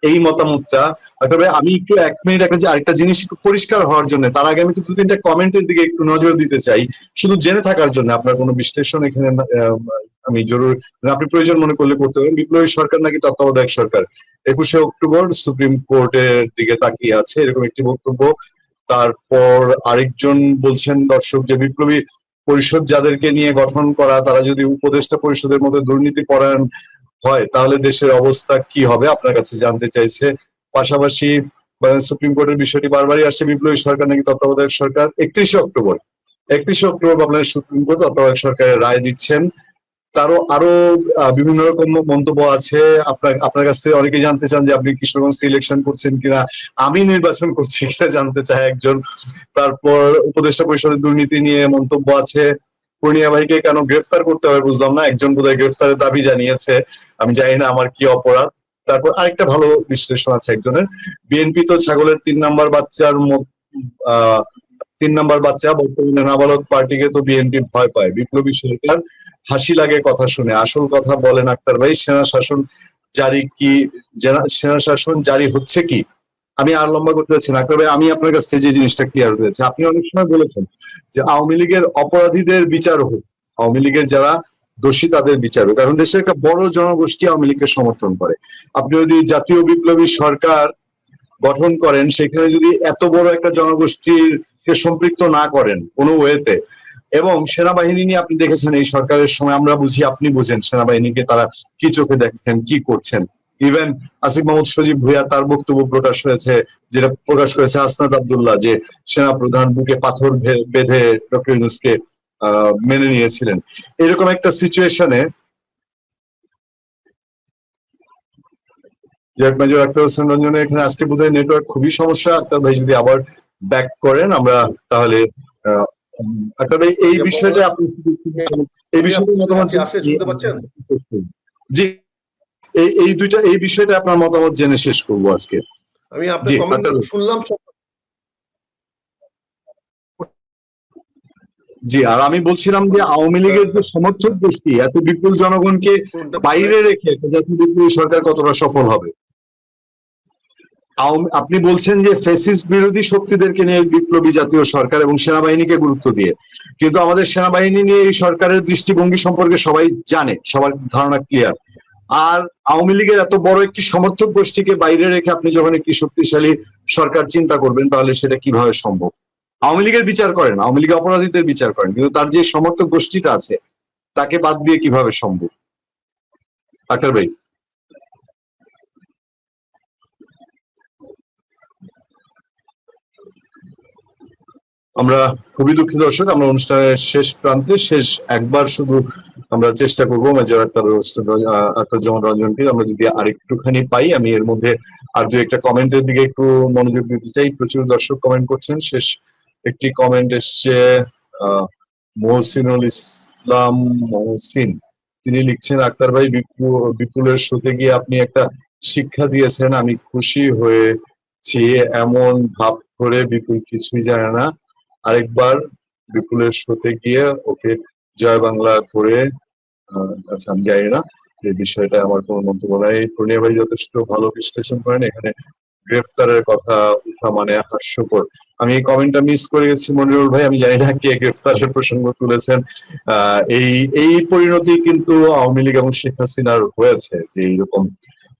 A: এই মতামতটা, তবে আমি একটু 1 মিনিট আরেকটা জিনিস একটু পরিষ্কার হওয়ার জন্য, তার আগে আমি 2-3টা কমেন্টের দিকে একটু নজর দিতে চাই, শুধু জেনে থাকার জন্য। আপনার কোনো বিশ্লেষণ এখানে আমি জরুরি, আপনি প্রয়োজন মনে করলে করতে পারেন। বিপ্লবী সরকার নাকি তত্ত্বাবধায়ক সরকার, 21শে অক্টোবর সুপ্রিম কোর্টের দিকে তাকিয়ে আছে, এরকম একটি বক্তব্য। তারপর আরেকজন বলছেন দর্শক যে বিপ্লবী পরিষদ যাদেরকে নিয়ে গঠন করা, তারা যদি উপদেষ্টা পরিষদের মধ্যে দুর্নীতি পরায়ণ হয় তাহলে দেশের অবস্থা কি হবে, আপনার কাছে জানতে চাইছে। পাশাপাশি সুপ্রিম কোর্টের বিষয়টি বারবারই আসছে, বিপ্লবী সরকার নাকি তত্ত্বাবধায়ক সরকার। 31শে অক্টোবর আপনার সুপ্রিম কোর্ট তত্ত্বাবধায়ক সরকারের রায় দিচ্ছেন। আরো বিভিন্ন রকম মন্তব্য আছে। আপনার কাছ থেকে অনেকে জানতে চান যে আপনি কিশোরগঞ্জ ইলেকশন করছেন কিনা, আমি নির্বাচন করছি কিনা জানতে চায় একজন। তারপর উপদেষ্টা পরিষদের দুর্নীতি নিয়ে মন্তব্য আছে। পূর্ণিয়া ভাইকে কেন গ্রেফতার করতে হবে বুঝলাম না, একজন বোধহয় গ্রেফতারের দাবি জানিয়েছে, আমি জানি না আমার কি অপরাধ। তারপর আরেকটা ভালো বিশ্লেষণ আছে একজনের, বিএনপি তো ছাগলের 3 নাম্বার বাচ্চার আহ 3 নাম্বার বাচ্চা, বর্তমানে নাবালক পার্টিকে তো বিএনপি ভয় পায়। বিপ্লবী সরকার হাসি লাগে কথা শুনে, আসল কথা বলেন আক্তার ভাই, সেনা শাসন জারি কি, সেনা শাসন জারি হচ্ছে কি? আমি আর লম্বা করতে চাচ্ছি না আক্তার ভাই, আমি আপনার কাছ থেকে যে জিনিসটা ক্লিয়ার হয়েছে, আপনি অনেক সময় বলেছেন যে আওয়ামী লীগের অপরাধীদের বিচার হোক, আওয়ামী লীগের যারা দোষী তাদের বিচার হোক। এখন দেশের একটা বড় জনগোষ্ঠী আওয়ামী লীগকে সমর্থন করে। আপনি যদি জাতীয় বিপ্লবী সরকার গঠন করেন, সেখানে যদি এত বড় একটা জনগোষ্ঠীকে সম্পৃক্ত না করেন কোনো ওয়েতে, এবং সেনাবাহিনী নিয়ে আপনি দেখেছেন এই সরকারের সময়, আমরা বুঝি আপনি বুঝেন সেনাবাহিনীকে তারা কি চোখে দেখেন, কি করছেন। ইভেন আসিফ মাহমুদ সজীব ভুইয়া তার বক্তব্য প্রকাশ হয়েছে, যেটা প্রকাশ করেছে হাসনাত আব্দুল্লাহ, যে সেনা প্রধান বুকে পাথর বেঁধে ডক্টর ইউনূসকে মেনে নিয়েছিলেন। এরকম একটা সিচুয়েশনে মেজর আক্তার হোসেন রঞ্জনের এখানে আজকে বোধহয় নেটওয়ার্ক খুবই সমস্যা। আক্তার ভাই যদি আবার ব্যাক করেন আমরা তাহলে আক্তার ভাই এই বিষয়টা আপনি এই বিষয়টা মতামত
B: শুনতে পাচ্ছেন?
A: জি, এই বিষয়টা আপনার মতামত জেনে শেষ করবো আজকে।
B: আমি আপনার কমেন্ট শুনলাম।
A: জি, আর আমি বলছিলাম যে আওয়ামী লীগের যে সমর্থক গোষ্ঠী এত বিপুল জনগণকে বাইরে রেখে জাতীয় বিপ্লবী সরকার কতটা সফল হবে। আপনি বলছেন যে ফ্যাসিস্ট বিরোধী শক্তিদেরকে নিয়ে বিপ্লবী জাতীয় সরকার এবং সেনাবাহিনীকে গুরুত্ব দিয়ে, কিন্তু আমাদের সেনাবাহিনী নিয়ে এই সরকারের দৃষ্টিভঙ্গি সম্পর্কে সবাই জানে, সবার ধারণা ক্লিয়ার। আর আওয়ামী লীগের এত বড় একটি সমর্থক গোষ্ঠীকে বাইরে রেখে আপনি যখন একটি শক্তিশালী সরকার চিন্তা করবেন, তাহলে সেটা কিভাবে সম্ভব? আওয়ামী লীগের বিচার করেন, আওয়ামী লীগ অপরাধীদের বিচার করেন, কিন্তু তার যে সমর্থক গোষ্ঠীটা আছে তাকে বাদ দিয়ে কিভাবে সম্ভব? আক্তার ভাই। আমরা খুবই দুঃখিত দর্শক, আমরা অনুষ্ঠানের শেষ প্রান্তে, শেষ একবার শুধু আমরা চেষ্টা করবো মেজর আখতারুজ্জামান রঞ্জনকে আমরা যদি আরেকটুখানি পাই। আমি এর মধ্যে আর দু একটা কমেন্টের দিকে একটু মনোযোগ দিতে চাই। প্রচুর দর্শক কমেন্ট করছেন। শেষ একটি কমেন্ট এসছে মহসিনুল ইসলাম মহসিন, তিনি লিখছেন, আক্তার ভাই বিপুলের শোতে গিয়ে আপনি একটা শিক্ষা দিয়েছেন, আমি খুশি হয়েছি। এমন ভাব করে বিপুল কিছুই জানে না, আরেকবার বিপুলের শোতে গিয়ে ওকে জয় বাংলা করে। আচ্ছা, আমি জানি না এই বিষয়টা, আমার কোনো মন্তব্য নাই। পূর্ণিয়া ভাই যথেষ্ট ভালো বিশ্লেষণ করেন, এখানে গ্রেফতারের কথা উঠা মানে হাস্যকর। আমি এই কমেন্টটা মিস করে গেছি মনিরুল ভাই, আমি জানি না কে গ্রেফতারের প্রসঙ্গ তুলেছেন। এই পরিণতি কিন্তু আওয়ামী লীগ এবং শেখ হাসিনার হয়েছে, যে এইরকম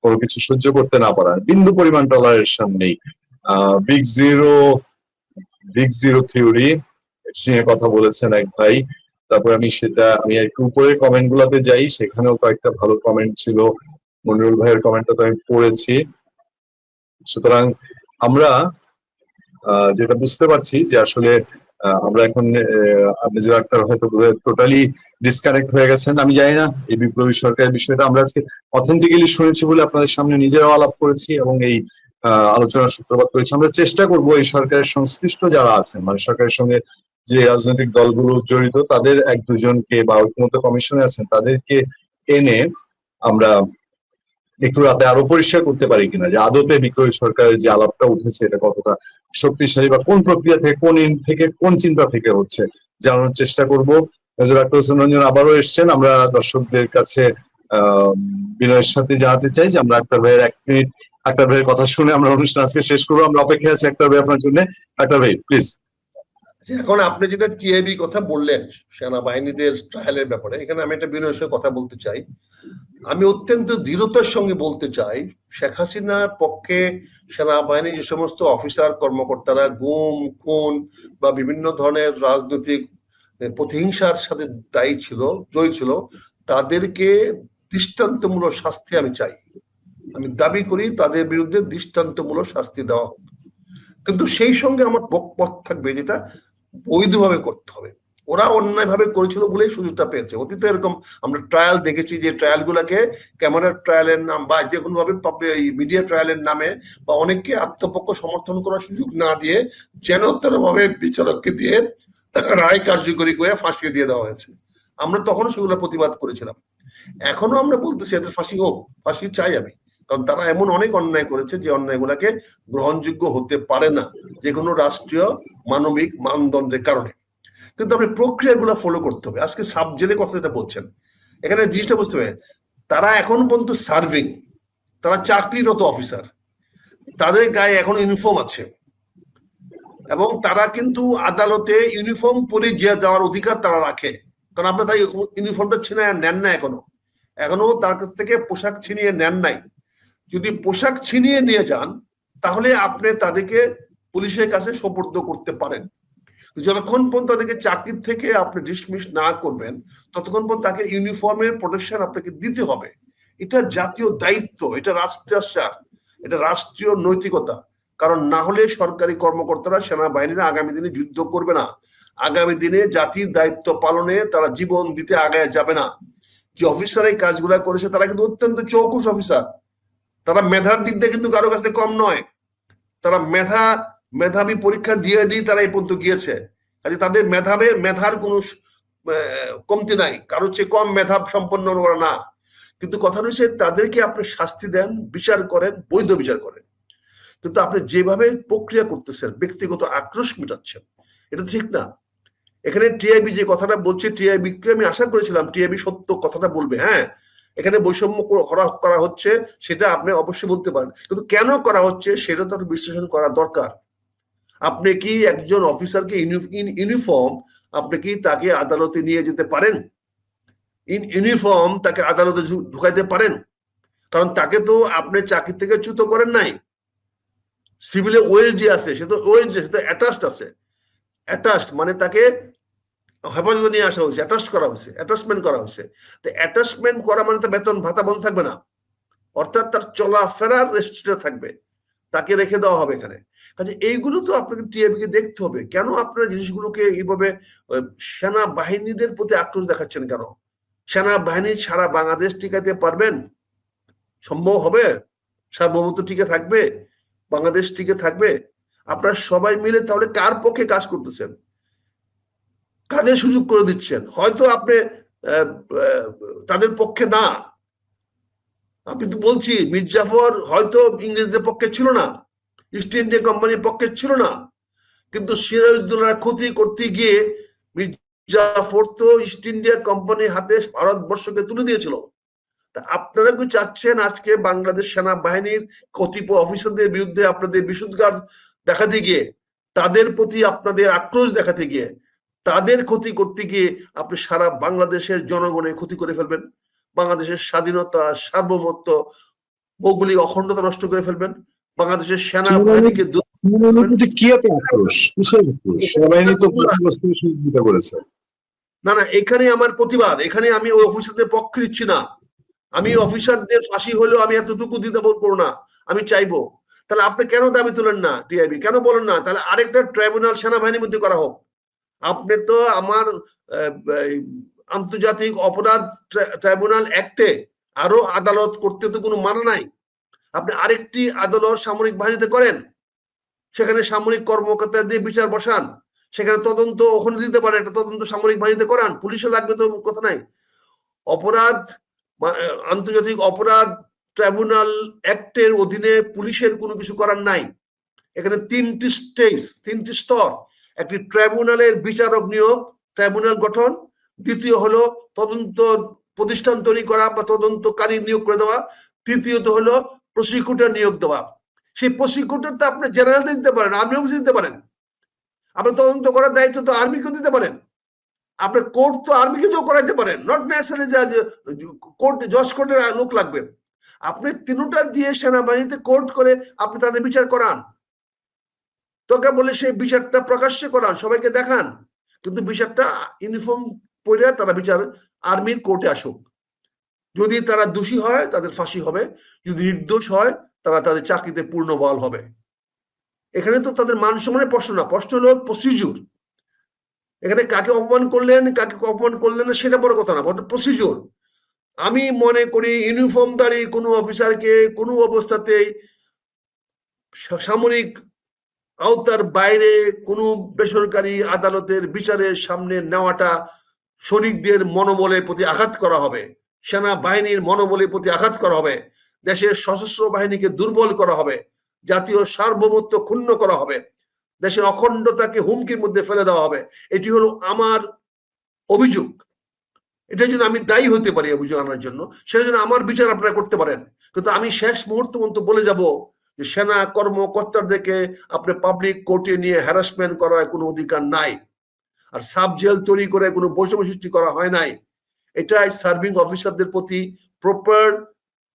A: কোনো কিছু সহ্য করতে না পারার বিন্দু পরিমাণ টলারেশন সামনেই। বিগ জিরো থিওরি নিয়ে কথা বলেছেন এক ভাই। তারপর আমি একটু উপরের কমেন্ট গুলাতে যাই, সেখানেও কয়েকটা ভালো কমেন্ট ছিল। মনিরুল ভাইয়ের কমেন্টটা তো আমি পড়েছি। সুতরাং আমরা যেটা বুঝতে পারছি যে আসলে আমরা এখন মেজর আক্তার হয়তো টোটালি ডিসকানেক্ট হয়ে গেছেন। আমি জানি না এই বিপ্লবী সরকারের বিষয়টা আমরা আজকে অথেন্টিক্যালি শুনেছি বলে আপনাদের সামনে নিজেরাও আলাপ করেছি এবং এই আলোচনার সূত্রপাত করেছি। আমরা চেষ্টা করব এই সরকারের সংশ্লিষ্ট যারা আছেন, মানে সরকারের সঙ্গে যে রাজনৈতিক দলগুলো জড়িত, তাদের এক দুজনকে বা ঐক্যমত্য কমিশনে আছেন তাদেরকে এনে আমরা একটু রাতে আরো পরিষ্কার করতে পারি কিনা যে আদতে বিপ্লবী সরকারের যে আলাপটা উঠেছে এটা কতটা শক্তিশালী, বা কোন প্রক্রিয়া থেকে, কোন ইন থেকে, কোন চিন্তা থেকে হচ্ছে, জানানোর চেষ্টা করব। মেজর আখতার হোসেন রঞ্জন আবারও এসছেন। আমরা দর্শকদের কাছে বিনয়ের সাথে জানাতে চাই যে আমরা আক্তার ভাইয়ের 1 মিনিট আক্তার ভাইয়ের কথা শুনে আমরা অনুষ্ঠান আজকে শেষ করবো। আমরা অপেক্ষায় আছি আক্তার ভাই আপনার জন্য। আক্তার ভাই প্লিজ।
B: এখন আপনি যেটা টিআইবি কথা বললেন সেনাবাহিনীদের ট্রায়ালের ব্যাপারে, এখানে আমি একটা বিনয়ের সঙ্গে কথা বলতে চাই। আমি অত্যন্ত দৃঢ়তার সঙ্গে বলতে চাই, শেখ হাসিনার পক্ষে সেনাবাহিনীর যে সমস্ত অফিসার কর্মকর্তারা গুম, খুন বা বিভিন্ন ধরনের রাজনৈতিক প্রতিহিংসার সাথে দায়ী ছিল, জড়িত ছিল, তাদেরকে দৃষ্টান্তমূলক শাস্তি আমি চাই। আমি দাবি করি তাদের বিরুদ্ধে দৃষ্টান্তমূলক শাস্তি দেওয়া হোক, কিন্তু সেই সঙ্গে আমার পথ থাকবে যেটা বৈধভাবে করতে হবে। ওরা অন্যায়ভাবে করেছিল বলেই সুযোগটা পেয়েছে। অতীতে এরকম আমরা ট্রায়াল দেখেছি, যে ট্রায়াল গুলাকে ক্যামেরার ট্রায়ালের নাম বা যে কোনো ভাবে মিডিয়া ট্রায়ালের নামে বা অনেককে আত্মপক্ষ সমর্থন করার সুযোগ না দিয়ে যেন ভাবে বিচারককে দিয়ে রায় কার্যকরী করে ফাঁসিয়ে দিয়ে দেওয়া হয়েছে। আমরা তখনও সেগুলো প্রতিবাদ করেছিলাম। এখনো আমরা বলতেছি এদের ফাঁসি হোক, ফাঁসি চাই আমি, কারণ তারা এমন অনেক অন্যায় করেছে যে অন্যায়গুলোকে গ্রহণযোগ্য হতে পারে না যে কোনো রাষ্ট্রীয় মানবিক মানদণ্ডের কারণে। কিন্তু আপনি প্রক্রিয়াগুলো ফলো করতে হবে। আজকে সাব জেলে কথা যেটা বলছেন, এখানে জিনিসটা বুঝতে হবে, তারা এখন পর্যন্ত সার্ভিং, তারা চাকরিরত অফিসার, তাদের গায়ে এখন ইউনিফর্ম আছে এবং তারা কিন্তু আদালতে ইউনিফর্ম পরে যাওয়ার অধিকার তারা রাখে। কারণ আপনার তাই ইউনিফর্মটা ছিনিয়ে নেন না, এখনো তার কাছ থেকে পোশাক ছিনিয়ে নেন নাই। যদি পোশাক ছিনিয়ে নিয়ে যান তাহলে আপনি তাদেরকে পুলিশের কাছে সোপর্দ করতে পারেন। যতক্ষণ পর্যন্ত তাদেরকে চাকরি থেকে আপনি ডিসমিস না করবেন ততক্ষণ পর্যন্ত তাকে ইউনিফর্মের প্রোটেকশন আপনাকে দিতে হবে। এটা জাতীয় দায়িত্ব, এটা রাষ্ট্রাচার, এটা রাষ্ট্রীয় নৈতিকতা। কারণ না হলে সরকারি কর্মকর্তারা, সেনাবাহিনীরা আগামী দিনে যুদ্ধ করবে না, আগামী দিনে জাতির দায়িত্ব পালনে তারা জীবন দিতে আগায় যাবে না। যে অফিসার এই কাজগুলা করেছে তারা কিন্তু অত্যন্ত চৌকুশ অফিসার, তারা মেধার দিক দিয়ে কিন্তু কারো কাছে কম নয়, তারা মেধাবী পরীক্ষা দিয়ে তারা এই পর্যন্ত গিয়েছে। কাজে তাদের মেধার কোনো কমতি নাই, কারো চেয়ে কম মেধা সম্পন্ন ওরা না। কিন্তু কথা রয়েছে তাদেরকে আপনি শাস্তি দেন, বিচার করেন, বৈধ বিচার করেন। কিন্তু আপনি যেভাবে প্রক্রিয়া করতেছেন, ব্যক্তিগত আক্রোশ মেটাচ্ছেন, এটা ঠিক না। এখানে টিআইবি যে কথাটা বলছে, টিআইবিকে আমি আশা করেছিলাম টিআইবি সত্য কথাটা বলবে। হ্যাঁ, এখানে বৈষম্য করা হচ্ছে সেটা আপনি অবশ্যই বলতে পারেন, কিন্তু কেন করা হচ্ছে সেটা তো বিশ্লেষণ করা দরকার। আপনি কি একজন অফিসারকে ইউনিফর্ম আপনি কি তাকে আদালতে নিয়ে যেতে পারেন? ইউনিফর্ম তাকে আদালতে ঢুকাইতে পারেন? কারণ তাকে তো আপনি চাকরি থেকে চ্যুত করেন নাই। সিভিলে ওয়েজ যে আছে সে তো ওয়েজ, সে তো অ্যাটাচড আছে। অ্যাটাচড মানে তাকে হেফাজতে নিয়ে আসা হয়েছে, অ্যাটাচ করা হয়েছে, অ্যাটাচমেন্ট করা হয়েছে। তো অ্যাটাচমেন্ট করা মানে তো বেতন ভাতা বন্ধ থাকবে না, অর্থাৎ তার চলাফেরার রেস্ট্রিক্টেড থাকবে, তাকে রেখে দেওয়া হবে এখানে। কাজে এইগুলো তো আপনাকে টিআইবিকে দেখতে হবে। কেন আপনারা জিনিসগুলোকে এইভাবে সেনাবাহিনীদের প্রতি আক্রোশ দেখাচ্ছেন কেন? সেনাবাহিনী সারা বাংলাদেশ টিকাতে পারবেন? সম্ভব হবে? সার্বভৌমত্ব টিকে থাকবে? বাংলাদেশ টিকে থাকবে? আপনারা সবাই মিলে তাহলে কার পক্ষে কাজ করতেছেন? কাদের সুযোগ করে দিচ্ছেন? হয়তো আপনি তাদের পক্ষে না। আপনি তো বলছি মীর জাফর হয়তো ইংরেজদের পক্ষে ছিল না, ইস্ট ইন্ডিয়া কোম্পানির পক্ষে ছিল না, কিন্তু সিরাজউদ্দৌলার ক্ষতি করতে গিয়ে মীর জাফর তো ইস্ট ইন্ডিয়া কোম্পানির হাতে ভারতবর্ষকে তুলে দিয়েছিল। তা আপনারা কি চাচ্ছেন আজকে বাংলাদেশ সেনাবাহিনীর কতিপয় অফিসারদের বিরুদ্ধে আপনাদের বিষোদ্গার দেখাতে গিয়ে, তাদের প্রতি আপনাদের আক্রোশ দেখাতে গিয়ে, তাদের ক্ষতি করতে গিয়ে আপনি সারা বাংলাদেশের জনগণের ক্ষতি করে ফেলবেন, বাংলাদেশের স্বাধীনতা, সার্বভৌমত্ব, ভৌগোলিক অখণ্ডতা নষ্ট করে ফেলবেন, বাংলাদেশের সেনাবাহিনীকে
A: কি এত আক্রোশ? সেনাবাহিনী তো সহযোগিতা করেছে।
B: না না, এখানে আমার প্রতিবাদ, এখানে আমি ওই অফিসারদের পক্ষে নিচ্ছি না। আমি অফিসারদের ফাঁসি হলেও আমি এতটুকু দিতে করবো না, আমি চাইবো। তাহলে আপনি কেন দাবি তোলেন না? টিআইবি কেন বলেন না তাহলে আরেকটা ট্রাইব্যুনাল সেনাবাহিনীর মধ্যে করা হোক? আপনি তো আমার আন্তর্জাতিক অপরাধ ট্রাইব্যুনাল অ্যাক্টে আরো আদালত করতে তো কোনো মানা নাই। আপনি আরেকটি আদালত সামরিক বাহিনীতে করেন, সেখানে সামরিক কর্মকর্তা দিয়ে বিচার বসান, সেখানে তদন্ত ওখানে দিতে পারেন, একটা তদন্ত সামরিক বাহিনীতে করান, পুলিশে লাগবে তো কথা নাই। অপরাধ আন্তর্জাতিক অপরাধ ট্রাইব্যুনাল অ্যাক্টের অধীনে পুলিশের কোনো কিছু করার নাই। এখানে তিনটি স্টেজ, তিনটি স্তর। একটি ট্রাইব্যুনালের বিচারক নিয়োগ, ট্রাইব্যুনাল গঠন, দ্বিতীয় হলো তদন্ত প্রতিষ্ঠান তৈরি করা বা তদন্তকারী নিয়োগ করে দেওয়া, তৃতীয়ত হলো প্রসিকিউটর নিয়োগ দেওয়া। সেই প্রসিকিউটর তো আপনি জেনারেল দিতে পারেন, আর্মি অফিস দিতে পারেন, আপনি তদন্ত করার দায়িত্ব তো আর্মিকে দিতে পারেন, আপনি কোর্ট তো আর্মিকে তো করাইতে পারেন, নট নেসেসারি কোর্ট জজ কোর্টের লোক লাগবে। আপনি তিনটা দিয়ে সেনাবাহিনীতে কোর্ট করে আপনি তাদের বিচার করান, তোকে বলে সেই বিচারটা প্রকাশ্যে করান, সবাইকে দেখান, কিন্তু বিচারটা ইউনিফর্ম পরে তারা বিচার আর্মির কোর্টে আসুক। যদি তারা দোষী হয় তাদের ফাঁসি হবে, যদি নির্দোষ হয় তারা তাদের চাকরিতে পূর্ণ বহাল হবে। এখানে তো তাদের মান সম্মানের প্রশ্ন না, প্রশ্ন হলো প্রসিডিউর। এখানে কাকে অপমান করলেন কাকে অপমান করলেন না সেটা বড় কথা না, প্রসিডিউর। আমি মনে করি ইউনিফর্মধারী কোনো অফিসারকে কোনো অবস্থাতেই সামরিক আওতার বাইরে কোনো বেসরকারি আদালতের বিচারের সামনে নেওয়াটা সৈনিকদের মনোবলের প্রতি আঘাত করা হবে, সেনাবাহিনীর মনোবলের প্রতি আঘাত করা হবে। দেশের সশস্ত্র বাহিনীকে দুর্বল করা হবে, জাতীয় সার্বভৌমত্ব ক্ষুণ্ণ করা হবে, দেশের অখণ্ডতাকে হুমকির মধ্যে ফেলে দেওয়া হবে। এটি হলো আমার অভিযোগ। এটার জন্য আমি দায়ী হতে পারি অভিযোগ আনার জন্য, সেটার জন্য আমার বিচার আপনারা করতে পারেন। কিন্তু আমি শেষ মুহূর্ত পর্যন্ত বলে যাব যে সেনা কর্মকর্তাদেরকে আপনি পাবলিক কোর্টে নিয়ে হ্যারাসমেন্ট করার কোনো অধিকার নাই। আর সাব জেল তৈরি করে কোনো বৈষম্য সৃষ্টি করা হয় নাই। এটাই সার্ভিং অফিসারদের প্রতি প্রপার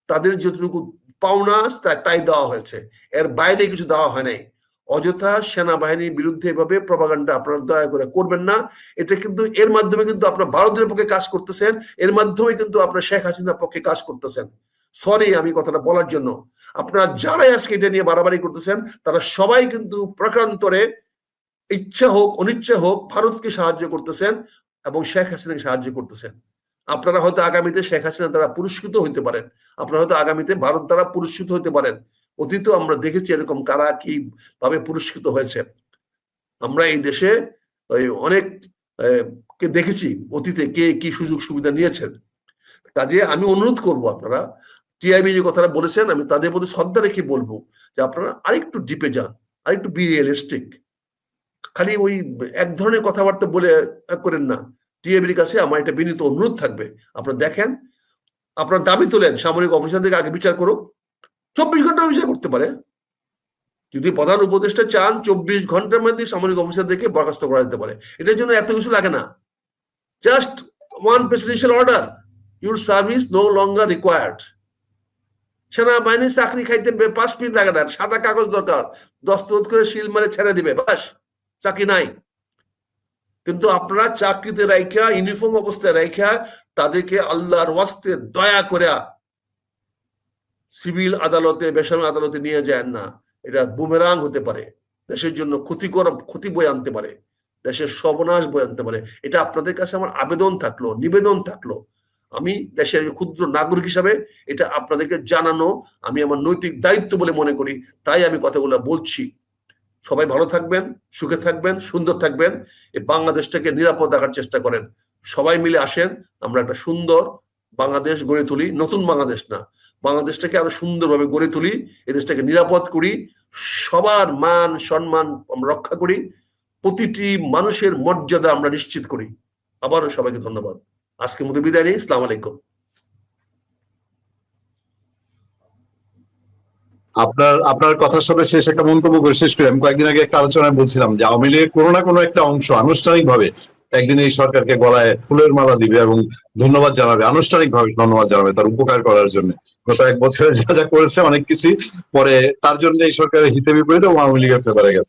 B: তাদের যতটুকু পাওনা তাই দেওয়া হয়েছে, এর বাইরে কিছু দেওয়া হয় নাই। অযথা সেনাবাহিনীর বিরুদ্ধে এভাবে প্রপাগান্ডা আপনারা দয়া করে করবেন না। এটা কিন্তু এর মাধ্যমে কিন্তু আপনার ভারতের পক্ষে কাজ করতেছেন, এর মাধ্যমে কিন্তু আপনার শেখ হাসিনার পক্ষে কাজ করতেছেন। সরি আমি কথাটা বলার জন্য। আপনারা যারাই আজকে এটা নিয়ে বাড়াবাড়ি করতেছেন তারা সবাই কিন্তু প্রকারান্তরে ইচ্ছা হোক অনিচ্ছা হোক ভারতকে সাহায্য করতেছেন এবং শেখ হাসিনাকে সাহায্য করতেছেন। আপনারা হয়তো আগামীতে শেখ হাসিনা দ্বারা পুরস্কৃত হইতে পারেন, আপনারা হয়তো আগামীতে ভারত দ্বারা পুরস্কৃত হতে পারেন। অতীতেও আমরা দেখেছি এরকম কারা কি ভাবে পুরস্কৃত হয়েছে। আমরা এই দেশে অনেক কে দেখেছি অতীতে কে কি সুযোগ সুবিধা নিয়েছেন। কাজে আমি অনুরোধ করব আপনারা টিআইবি যে কথাটা বলেছেন আমি তাদের প্রতি শ্রদ্ধা রেখে বলবো যে আপনারা আরেকটু ডিপে যান, আরেকটু বি রিয়েলিস্টিক। খালি ওই এক ধরনের কথাবার্তা বলে করেন না। টিএবির কাছে আমার একটা বিনীত অনুরোধ থাকবে, আপনারা দেখেন, আপনার দাবি তোলেন সামরিক অফিসারদেরকে আগে বিচার করুক, 24 ঘন্টা বিচার করতে পারে। যদি প্রধান উপদেষ্টা চান 24 ঘন্টার মধ্যে সামরিক অফিসারদেরকে বরখাস্ত করা যেতে পারে। এটার জন্য এত কিছু লাগে না, just one presidential order, your service no longer required. সেনাবাহিনীর চাকরি খাইতে 5 মিনিট লাগে না, সাদা কাগজ দরকার, দস্তখত করে সিল মারে ছেড়ে দিবে, বাস, চাকরি নাই। কিন্তু আপনারা চাকরিতে রাইখা ইউনিফর্ম অবস্থায় রাইখা তাদেরকে আল্লাহর ওয়াস্তে দয়া করে সিভিল আদালতে বেসামরিক আদালতে নিয়ে যায় না। এটা বুমেরাং হতে পারে, দেশের জন্য ক্ষতিকর ক্ষতি বয়ে আনতে পারে, দেশের সর্বনাশ বয়ে আনতে পারে। এটা আপনাদের কাছে আমার আবেদন থাকলো, নিবেদন থাকলো। আমি দেশের ক্ষুদ্র নাগরিক হিসাবে এটা আপনাদেরকে জানানো আমি আমার নৈতিক দায়িত্ব বলে মনে করি, তাই আমি কথাগুলো বলছি। সবাই ভালো থাকবেন, সুখে থাকবেন, সুন্দর থাকবেন, এই বাংলাদেশটাকে নিরাপদ রাখার চেষ্টা করেন। সবাই মিলে আসেন, আমরা একটা সুন্দর বাংলাদেশ গড়ে তুলি, নতুন বাংলাদেশ না, বাংলাদেশটাকে আরো সুন্দরভাবে গড়ে তুলি, এই দেশটাকে নিরাপদ করি, সবার মান সম্মান আমরা রক্ষা করি, প্রতিটি মানুষের মর্যাদা আমরা নিশ্চিত করি। আবারও সবাইকে ধন্যবাদ। আজকের মতো বিদায় নিই। আসসালামু আলাইকুম।
A: আপনার কথার সাথে শেষ একটা মন্তব্য করে শেষ করি। আমি কয়েকদিন আগে একটা আলোচনায় বলছিলাম যে আওয়ামী লীগের কোনো না কোনো একটা অংশ আনুষ্ঠানিকভাবে একদিন এই সরকারকে গলায় ফুলের মালা দিবে এবং ধন্যবাদ জানাবে, আনুষ্ঠানিকভাবে ধন্যবাদ জানাবে তার উপকার করার জন্য। গত 1 বছরে যা যা করেছে অনেক কিছুই পরে তার জন্য এই সরকারের হিতে বিপরীত এবং আওয়ামী লীগের ফেভারে গেছে।